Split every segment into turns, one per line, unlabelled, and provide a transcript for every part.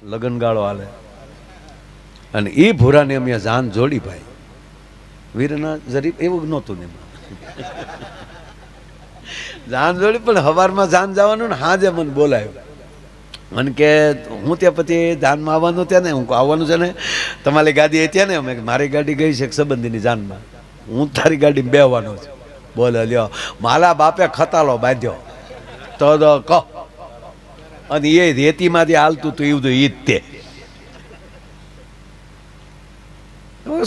લગનગાળો હાલે અને એ ભૂરાને અમે જાન જોડી ભાઈ વીરના જરીફ એવું નહોતું ને જાન જોડી પણ હવારમાં જાન જવાનું ને હાજે મને બોલાયો મને કે હું ત્યાં પછી જાનમાં આવવાનું ત્યાં ને હું આવવાનું છે ને તમારી ગાડી હતી ને અમે મારી ગાડી ગઈ છે સંબંધીની જાનમાં હું તારી ગાડીમાં બેહવાનો છું બોલે લ્યો મારા બાપે ખતાલો બાંધ્યો તો કહો અને એ રેતીમાંથી હાલતું હતું એવું તો ઈ જ તે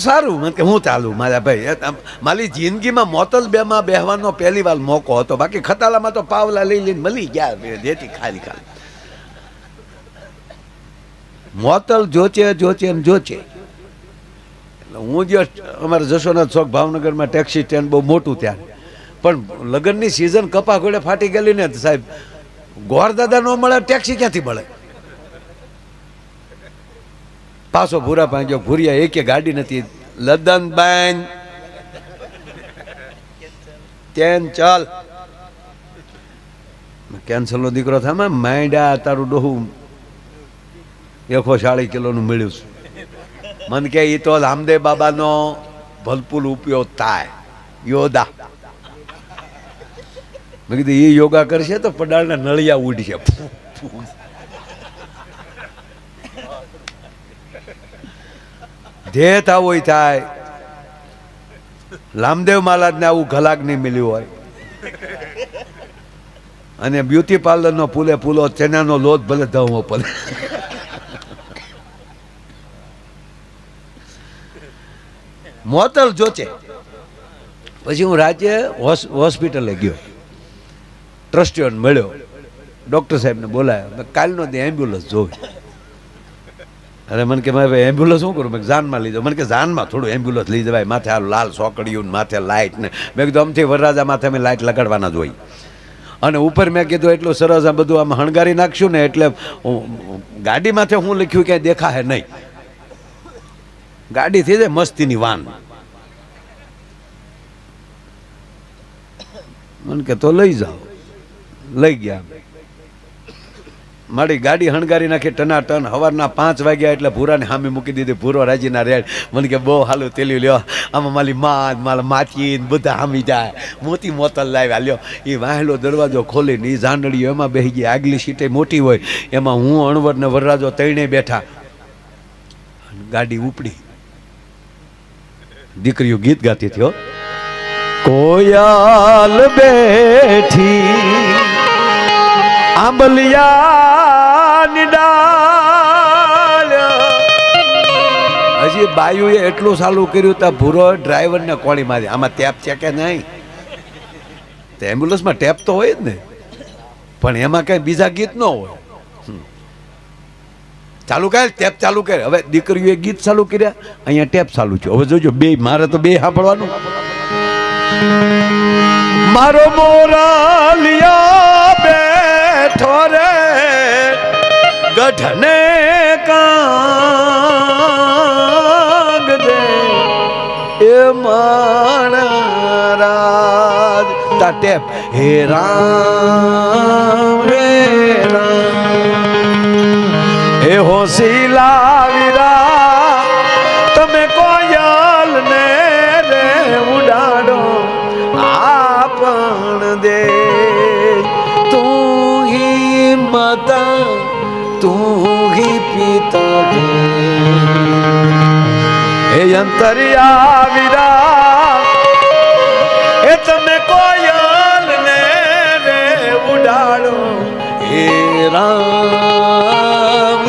સારું મને કે હું ચાલું મારા ભાઈ મારી જિંદગીમાં મોતલ બેમાં બેહવાનો પહેલી વાર મોકો હતો બાકી ખતાલામાં તો પાવલા લઈ લઈને મળી ગયા રેતી ખાલી ખાલી મોતલ જોચે જોચે ને જોચે એટલે હું જે અમારા જશોનાથ ચોક ભાવનગરમાં ટેક્સી સ્ટેન્ડ બહુ મોટું ત્યાં પણ લગ્નની સિઝન કપા ઘોડે ફાટી ગયેલી ને સાહેબ ગોર દાદા ન મળે ટેક્સી ક્યાંથી મળે પાછો ભૂરા પાંજો ભૂરિયા એકે ગાડી નથી લદન બેન તેન ચાલ કેન્સલ નો દીકરો થાય માંડ્યા તારું ડોહું 140 કિલોનું મળ્યું છે મને કે એ તો રામદેવ બાબાનો ભલપુલ ઉપયોગ થાય યોદા મેં કીધું એ યોગા કરશે તો પડાળના નળિયા ઉડશે ધ્યેય આવો થાય રામદેવ મહારાજને આવું ઘલાક નહીં મળ્યું હોય અને બ્યુટી પાર્લરનો પૂલે પૂલો ચેનાનો લોટ ભલે ધવો પડે મોતલ જોચે પછી હું રાજ્ય હોસ્પિટલે ગયો ટ્રસ્ટીઓને મળ્યો ડૉક્ટર સાહેબને બોલાયો કાલનો દે એમ્બ્યુલન્સ જોવી અરે મને કે ભાઈ એમ્બ્યુલન્સ શું કરું મેં જાનમાં લીધો મને કે જાનમાં થોડું એમ્બ્યુલન્સ લઈ જવાય માથે આ લાલ સોકડિયું માથે લાઇટ ને મેં કીધું અમથી વરરાજા માથે અમે લાઇટ લગાડવાના જ હોય અને ઉપર મેં કીધું એટલું સરસ આ બધું આમ હણગારી નાખશું ને એટલે ગાડી માથે હું લખ્યું ક્યાંય દેખાશે નહીં ગાડી થઈ જાય મસ્તીની વાન મને કે તો લઈ જાઓ લઈ ગયા મારી ગાડી હણગારી નાખી ટનાટન સવારના 5 વાગ્યા એટલે ભૂરાને સામે મૂકી દીધી ભૂરો રાજીના રેડ મને કે બહુ હાલું તેલ્યું લ્યો આમાં મારી મારા માચી બધા હામી જાય મોતી મોતલ લાવ્યા લ્યો એ વાહેલો દરવાજો ખોલીને એ જાંડળીઓ એમાં બેસી ગઈ આગલી સીટે મોટી હોય એમાં હું અણવર ને વરરાજો ત્રણેય બેઠા ગાડી ઉપડી દીકરીઓ ગીત ગાતી થયો કોયલ બેઠી આંબલિયાની ડાળ હજી બાયુએ એટલું સાલું કર્યું તા ભૂરો ડ્રાઈવરને કોળી મારી આમાં ટેપ છે કે નહીં તો એમ્બ્યુલન્સમાં ટેપ તો હોય જ ને પણ એમાં કઈ બીજા ગીત ન હોય ચાલુ કર ટેપ ચાલુ કર હવે દીકરીઓએ ગીત ચાલુ કર્યા અહીંયા ટેપ ચાલુ છે હવે જોજો બે મારે તો બે સાંભળવાનું મારો મોરાલિયા બેઠો રે ગઢને કાંગ દે એ માણરાજ તા ટેપ હે રામ રે રામ હે હોશીલા વીરા તમે કોયલ ને રે ઉડાડો આપણ દે તું હી માતા તું હી પિતા હે અંતરિયા વીરા એ તમે કોયલ ને રે ઉડાડો હે રામ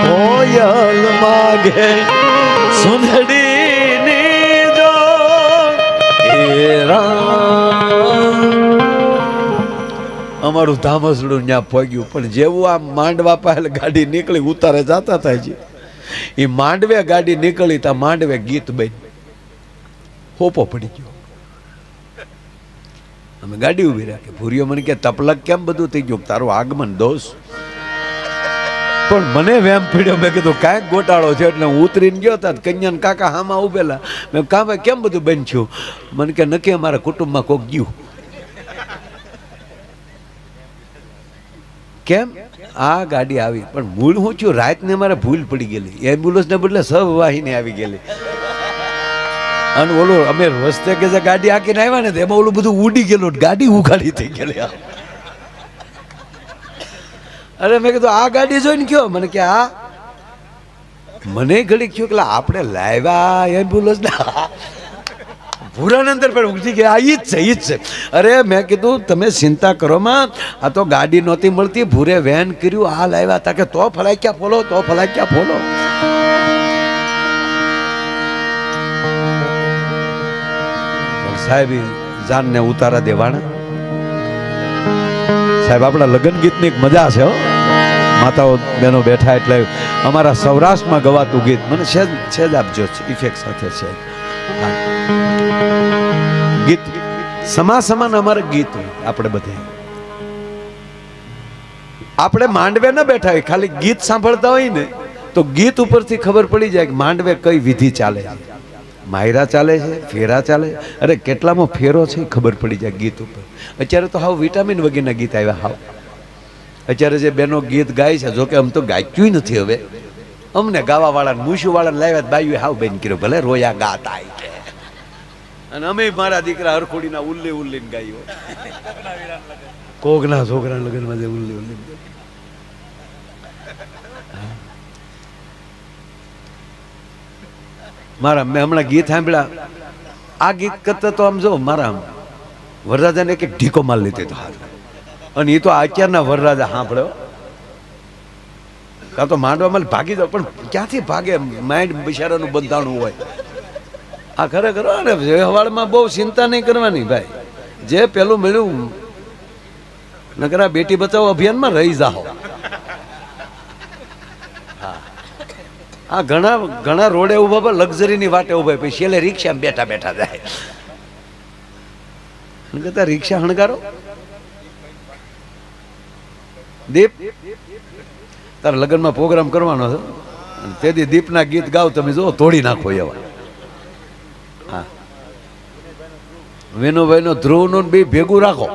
કોયલ માગે સુંદડી ની જો હે રામ અમારું ધામસડું ત્યાં પહોંચ્યું પણ જેવું આ માંડવા પાસે ગાડી નીકળી ઉતારે જતા થાય છે એ માંડવે ગાડી નીકળી તા માંડવે ગીત બન હોપો પડી ગયો અમે ગાડી ઉભી રાખી ભૂરીઓ મને કે તપલક કેમ બધું થઈ ગયું તારું આગમન દોષ પણ મને વેમ પીડ્યો મેં કીધું કાંઈક ગોટાળો છે એટલે હું ઉતરીને ગયો હતા કન્યાન કાકા હામાં ઉભેલા મેં કાં ભાઈ કેમ બધું બન્યું મને કે નક્કી અમારા કુટુંબમાં કોક ગયું કેમ આ ગાડી આવી પણ મૂળ હું છું રાતને મારે ભૂલ પડી ગયેલી એમ્બ્યુલન્સને બદલે સહવાહિની આવી ગયેલી અને ઓલું અમે રસ્તે કે જે ગાડી આકીને આવ્યા ને એમાં ઓલું બધું ઉડી ગયેલું ગાડી ઉઘાડી થઈ ગયેલી અરે મેં કીધું આ ગાડી જોઈને કયો મને કે આ મને ઘડી કયો કે આપણે લાવ્યા એમ્બ્યુલન્સ ના ભૂરાની અંદર પણ ઉઠી ગયા આ ઈ જ છે અરે મેં કીધું તમે ચિંતા કરો માં આ તો ગાડી નહોતી મળતી ભૂરે વેન કર્યું આ લાવ્યા હતા કે તો ફલાક્યા ફોલો તો ફલાક્યા ફોલો સાહેબ જાનને ઉતારા દેવાના સાહેબ આપણા લગ્ન ગીતની એક મજા છે હો માતાઓ બહેનો બેઠા એટલે અમારા સૌરાષ્ટ્રમાં ગવાતું ગીત મને છે જ આપજો ઇફેક્ટ સાથે છે ગીત સમાન અમારે ગીત હોય આપણે બધે આપણે માંડવે ન બેઠા હોય ખાલી ગીત સાંભળતા હોય ને તો ગીત ઉપરથી ખબર પડી જાય કે માંડવે કઈ વિધિ ચાલે માયરા ચાલે છે ફેરા ચાલે અરે કેટલામાં ફેરો છે ખબર પડી જાય ગીત ઉપર અત્યારે તો હાવ વિટામિન વગેરેના ગીત આવ્યા હાવ અત્યારે જે બેનો ગીત ગાય છે જોકે આમ તો ગાયક્યું નથી હવે અમને ગાવા વાળા મૂછું વાળા લાવ્યા બાયું હાવ બેન કર્યો ભલે રોયા ગાતા છે અને અમે મારા દીકરા હરખોડીના ઉલ્લીને ગાયો કોગના છોકરા લગ્નમાં જે ઉલ્લી મારા મેં હમણાં ગીત સાંભળ્યા આ ગીત કરતા તો આમ જો મારા વરરાજાને એક ઢીકો માલ લીધો હતો અને એ તો અત્યારના વરરાજા સાંભળ્યો કાં તો માંડવામાં ભાગી જાવ પણ ક્યાંથી ભાગે માઇન્ડ બિચારાનું બંધાણું હોય આ ખરેખર ને વ્યવહારમાં બહુ ચિંતા નહીં કરવાની ભાઈ જે પેલું મળ્યું નકર આ બેટી બચાવો અભિયાનમાં રહી જાઓ આ ઘણા રોડે ઉભા લક્ઝરીની વાટે ઉભા પછી છેલ્લે રિક્ષામાં બેઠા જાય કહેતા રિક્ષા હણગારો દીપ તારા લગ્નમાં પ્રોગ્રામ કરવાનો હતો તેથી દીપના ગીત ગાવ તમે જો તોડી નાખો એવા હા વેનુભાઈનો ધ્રુવનું બી ભેગું રાખો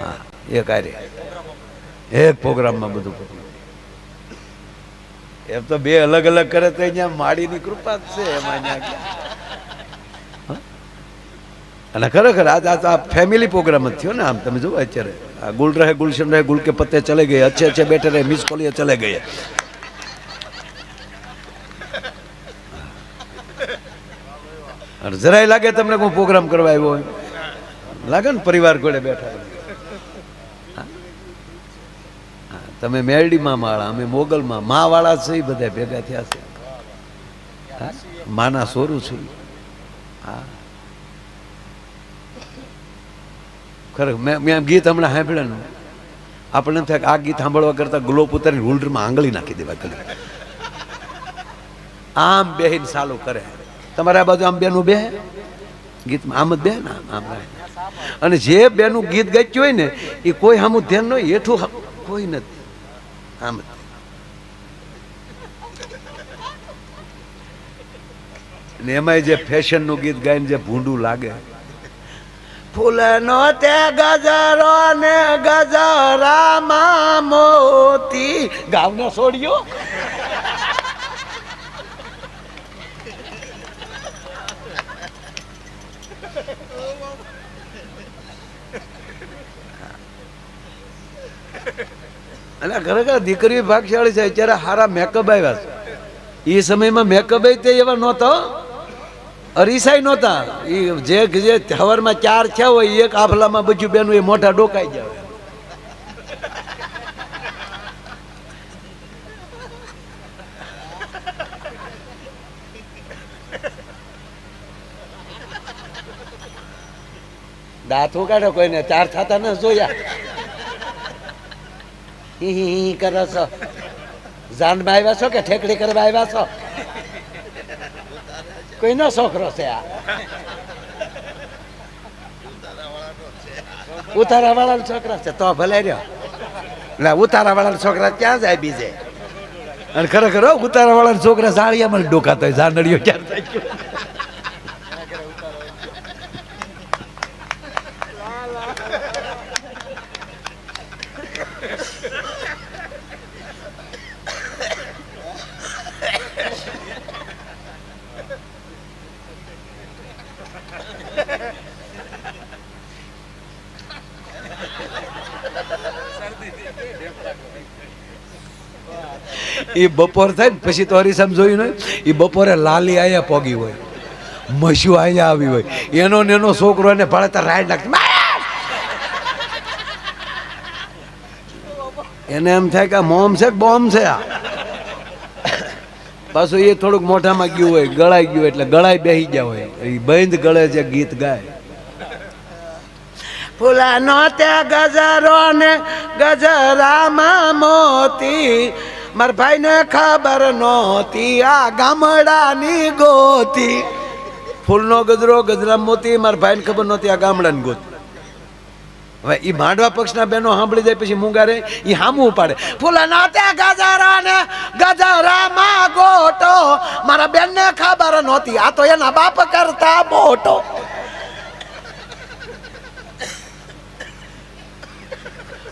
હા એ કાર્ય એક પ્રોગ્રામમાં બધું એમ તો બે અલગ અલગ કરે તો અહીંયા માડીની કૃપા જ છે એમાં અને ખરેખર આજ આ ફેમિલી પ્રોગ્રામ જ થયો ને આમ તમે જુઓ અત્યારે ગુલ રહે ગુલશન રહે ગુલ કે પત્તે ચલે ગયે अच्छे બેઠે રહે મિસ કોલિયે ચલે ગયે અને જરાય લાગે તમને કોઈ પ્રોગ્રામ કરવા આવ્યો હોય લાગે ને પરિવાર જોડે બેઠા તમે મેરડીમાં વાળા અમે મોગલમાં મા વાળા છે બધા ભેગા થયા છે માના સોરું છે હા ખરેખર મેં ગીત હમણાં સાંભળ્યું આપણને થાય આ ગીત સાંભળવા કરતા ગ્લોપ ઉતારીને હોલ્ડરમાં આંગળી નાખી દેવા ગલે આમ બેહીન ચાલુ કરે તમારે આ બાજુ આમ બેનું બે ગીતમાં આમ જ બે ને આમ અને જે બેનું ગીત ગાચ્યું હોય ને એ કોઈ સામું ધ્યાન ન હોય હેઠું કોઈ નથી આમ ને એમાં જે ફેશનનું ગીત ગાઈને જે ભૂંડું લાગે ફૂલનો તે ગજરો ને ગજરામાં મોતી ગાવને છોડ્યો અને ખરેખર દીકરી ભાગશાળી છે અત્યારે સારા મેકઅપ આવ્યા છે એ સમયમાં મેકઅપ તે એવા નહોતા અરીસાઈ નહોતા એ જે હવારમાં 4 થયા હોય એક આફલામાં બચ્યું બેનું એ મોઢા ડોકાઈ જાય દાંતું કાઢો કોઈને 4 થતા ન જોયા હી કરો છો જાનમાં આવ્યા છો કે ઠેકડી કરવા આવ્યા છો કોઈનો છોકરો છે આ ઉતારા વાળા છોકરા છે તો ભલે રહ્યો એટલે ઉતારા વાળા છોકરા ક્યાં જાય બીજે અને ખરેખર ઉતારા વાળા છોકરા સાળિયામાં ડોકાતા હોય જાનડીઓ ક્યાં થાય એ બપોર થાય ને પછી તો હરીસામ જોયું ને, એ બપોરે લાલી આયા પોગી હોય, મસ્યું આયા આવી હોય, એનો ને એનો છોકરો એને ભાડે રાઈડ નાખતી, એને એમ થાય કે મોમ છે બોમ્બ છે આ. પાછું એ થોડુંક મોઢામાં ગયું હોય, ગળાઈ ગયું એટલે ગળાઈ બેસી ગયા હોય, એ બંધ ગળે છે ગીત ગાય. ફૂલાનો ત્યાં ગજરો ને ગજરામાં મોતી, માર ભાઈ ને ખબર નહોતી આ ગામડાની ગોતી. ફૂલનો ગજરો ગજરા મોતી, માર ભાઈ ને ખબર નહોતી આ ગામડાની ગોતી. હવે એ માંડવા પક્ષના બહેનો સાંભળી જાય પછી મુંગારે એ હામું પાડે, ફૂલનો ત્યાં ગજરો ને ગજરામાં ગોટો, મારા બેન ને ખબર નહોતી આ તો એના બાપ કરતા મોટો.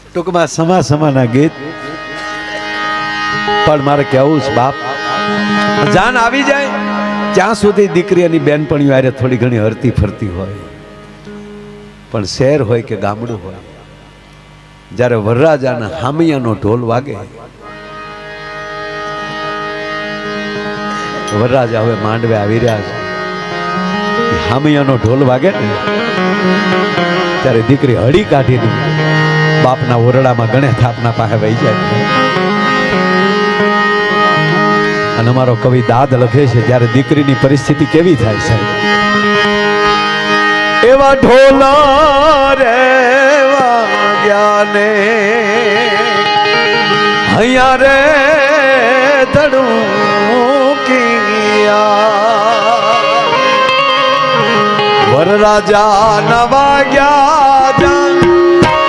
ટૂંકમાં સમાના ગીત. પણ મારે કેવું છે બાપ, જાન આવી જાય ત્યાં સુધી દીકરી અને બેનપણીઓ આરે થોડી ઘણી હરતી ફરતી હોય, પણ શહેર હોય કે ગામડું હોય, જ્યારે વરરાજાના હામિયાનો ઢોલ વાગે, વરરાજા હવે માંડવે આવી રહ્યા છે, હામિયાનો ઢોલ વાગે ને ત્યારે દીકરી હળી કાઢીને બાપના ઓરડામાં ગણે થાપના પાસે વહી જાય. અને અમારો કવિ દાદ લખે છે ત્યારે દીકરીની પરિસ્થિતિ કેવી થાય સાહેબ. એવા ઢોલા રે વાગ્યાને હૈયા રે ધડુકિયા, વરરાજા ના વાગ્યા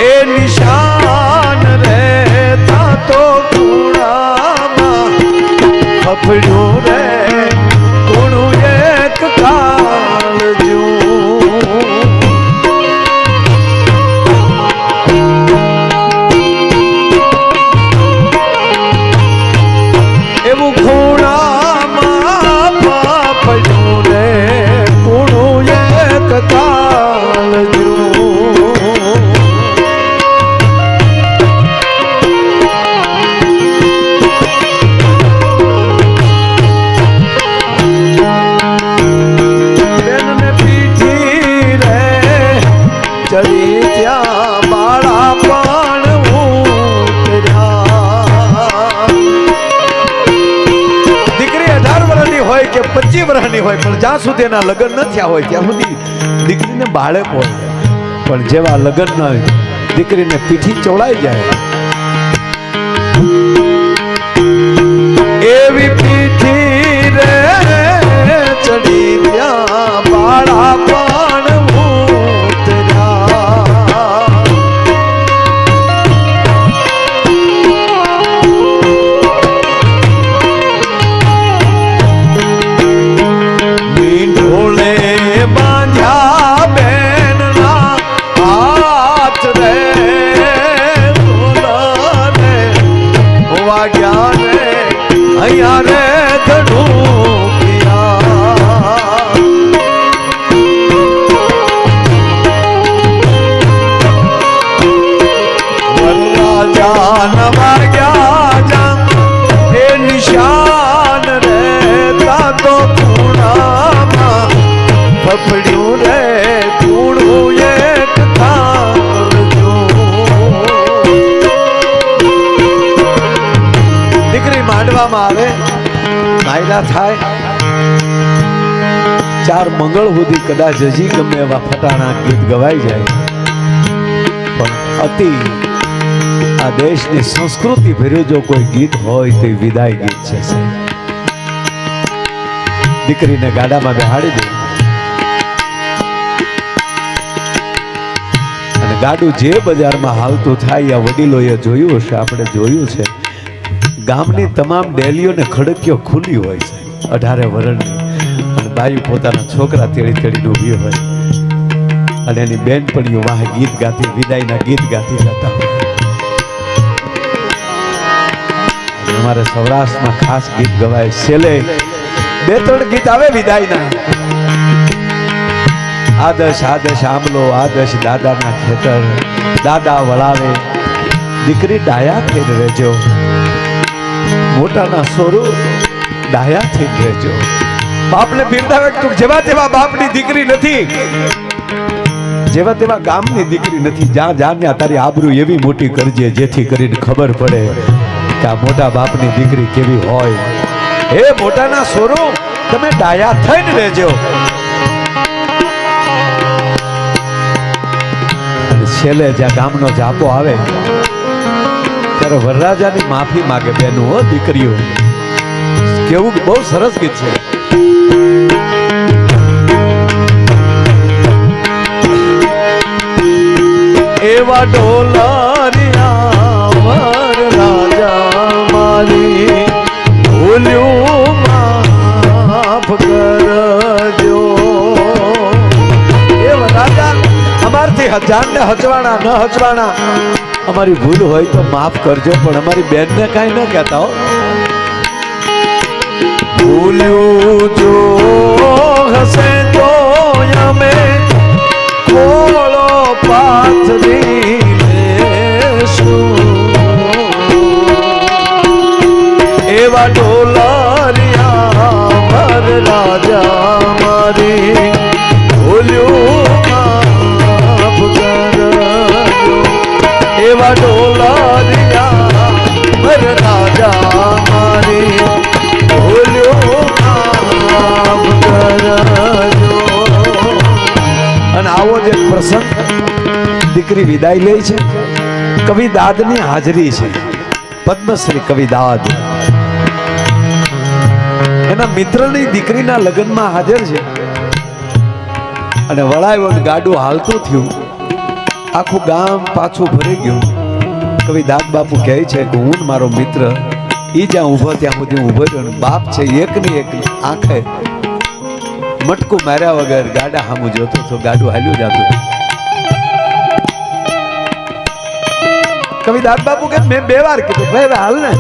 એ નિશાન રે તો કુણામાં ફફડ્યું રે કુણું એક કાળજું. એવું ખૂણામાં ફફડ્યું રે કુણું એક કાળજું. હોય પણ જ્યાં સુધી એના લગ્ન ન થયા હોય ત્યાં સુધી દીકરીને બાળક હોય, પણ જેવા લગ્ન ન હોય દીકરીને પીઠી ચોળાઈ જાય, એવી પીઠી રે ચડી ત્યાં બાળા પણ થાય. ચાર મંગળ સુધી કદાચ હજી ગમે એવા ફટાણા ગીત ગવાઈ જાય, પણ અતિ આ દેશની સંસ્કૃતિ ભર્યું જો કોઈ ગીત હોય તો વિદાય ગીત છે. દીકરીને ગાડામાં બેહાડી દે અને ગાડું જે બજારમાં હાલતું થાય આ વડીલોએ જોયું હશે, આપણે જોયું છે. ગામની તમામ ડેલીઓને ખડકીઓ ખુલ્લી હોય છે 18 વર્ષની, અને બાયું પોતાના છોકરા તેડી તેડીને ઊભી હોય અને એની બેનપણીઓ વાહ ગીત ગાતી, વિદાયના ગીત ગાતી જતા હોય. અમારે સૌરાષ્ટ્રમાં ખાસ ગીત ગવાય, છેલ્લે 2-3 ગીત આવે વિદાયના. આદશ આદશ આમલો, આદશ દાદાના ખેતર, દાદા વળાવે, દીકરી ડાયા થઈને રહેજો, મોટાના સ્વરૂપ ડાયા થઈને રહેજો. બાપને બિરદાવે તું જેવા તેવા બાપની દીકરી નથી, જેવા તેવા ગામની દીકરી નથી. જ્યાં જ્યાં ત્યાં તારી આબરૂ એવી મોટી કરજે જેથી કરીને ખબર પડે કે આ મોટા બાપની દીકરી કેવી હોય. હે મોટાના સ્વરૂપ તમે ડાયા થઈને રહેજો. અને છેલ્લે જ્યાં ગામનો જાપો આવે ત્યારે વરરાજાની માફી માગે બેનો, હો દીકરીઓ. કેવું બહુ સરસ ગીત છે. એવા ડોલારિયા વરરાજા મારી ભૂલ્યું માફ કરજો. એ વરરાજા અમારથી હજારને હચવાણા ન હચવાણા, અમારી ભૂલ હોય તો માફ કરજો, પણ અમારી બેનને કાંઈ ન કહેતા હો. ભૂલ્યું જો હશે તો અમે ખોળો પાથરી લેશું. એવા ડોલારિયા વરરાજા મારી ભૂલ્યું માફ કરજો. એવા ડોલારિયા વરરાજા મારી ભૂલ્યું માફ કરજો. અને આવો જે પ્રસંગ દીકરી વિદાય લે છે, કવિ દાદની હાજરી છે. પદ્મશ્રી કવિ દાદ એના મિત્રની દીકરીના લગ્નમાં હાજર છે. અને વળાય ગાડું હાલતું થયું, આખું ગામ પાછું ભરી ગયું. કવિ દાદ બાપુ કહે છે કે હું મારો મિત્ર ઈ જ્યાં ઊભો ત્યાં સુધી ઊભો રહ્યો. બાપ છે એકની એક આંખે મટકું માર્યા વગર ગાડા સામું જોતો તો ગાડું હાલ્યું જતું. કવિ દાદ બાપુ કે મેં 2 વાર કીધું ભાઈ હવે હાલ ને,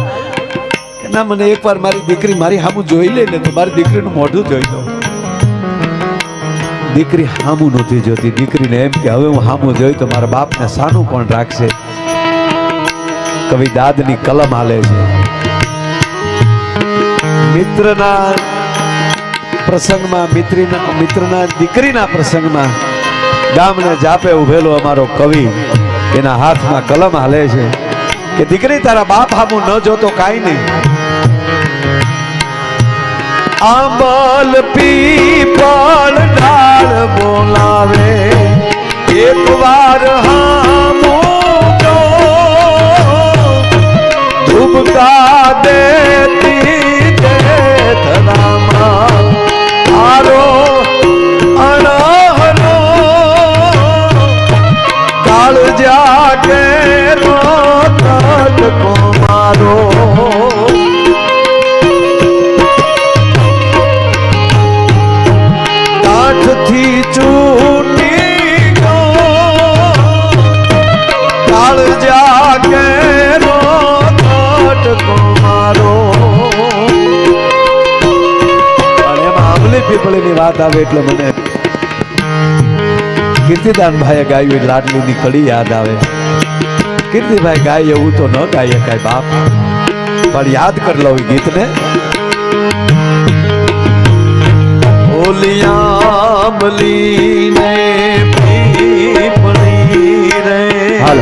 કે ના મને એકવાર મારી દીકરી મારી સામું જોઈ લે ને તો મારી દીકરીનું મોઢું જોઈ દઉં. દીકરી સામું નથી જોતી. દીકરીને એમ કે હવે હું સામું જોઈ તો મારા બાપને સાનું કોણ રાખશે. કવિ દાદની કલમ હાલે છે. મિત્રના પ્રસંગમાં, મિત્રના દીકરીના પ્રસંગમાં ગામને જાપે ઉભેલો અમારો કવિ એના હાથમાં કલમ હાલે છે કે દીકરી તારા બાપ હામું ન જોતો કાંઈ નહીં. આંબલ પીપળ ડાળ બોલાવે એક વાર હામું જો, ધુબકા દેતી ધરામાં આરો અણહરો કાળ જાગે રોત મારો. કાઠથી ચૂંટી ગયો કાળ જાગે રોત મારો. પીપળીની વાત આવે એટલે મને કીર્તિદાનભાઈએ ગાયું લાડલીની કડી યાદ આવે. કીર્તિભાઈ ગાય એવું તો ન ગાય કાંઈ બાપ, પણ યાદ કરી લઉં ગીતને. ઓલિયામલી ને પીપળી રે હાલ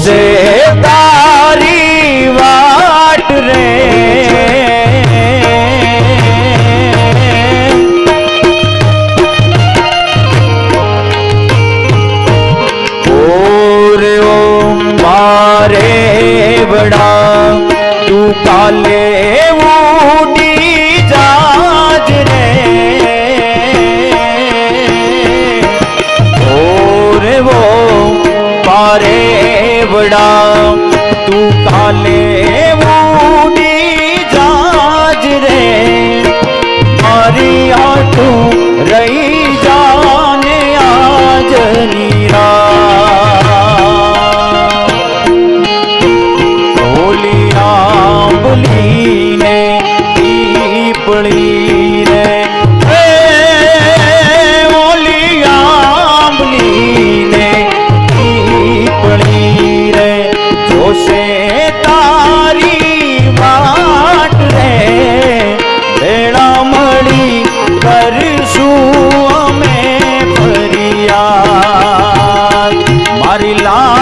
से तारी वाट रे और ओ मारे बड़ा तू काले ऊडी जाज रे और वो मारे बड़ा तू काले ऊडी जाज रे मारी आठू रही जाने आज नीरा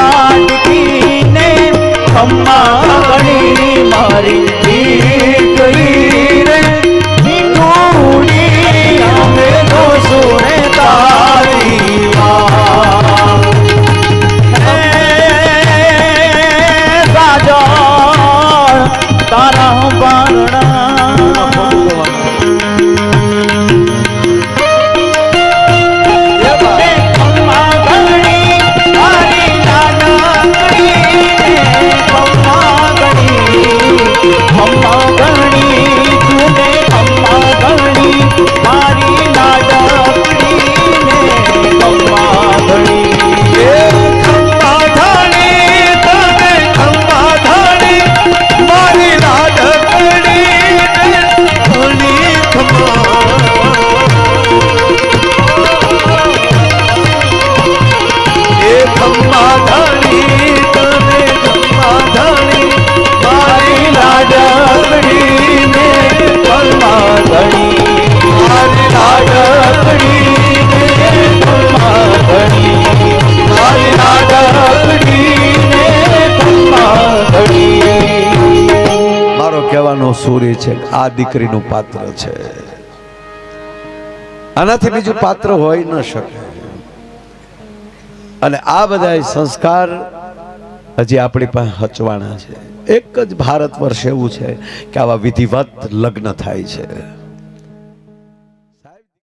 લાડકીને ખમ્મા ગણી મારી દીકરી રે મીઠુડી અમે તો સુરે તારી વાત હે સાજણ તારા બારણા
સૂર્ય છે આ દીકરીનું પાત્ર છે આનાથી બીજું પાત્ર હોય ન શકે અને આ બધા સંસ્કાર હજી આપણી પાસે હચવાના છે એક જ ભારત વર્ષ એવું છે કે આવા વિધિવત લગ્ન થાય છે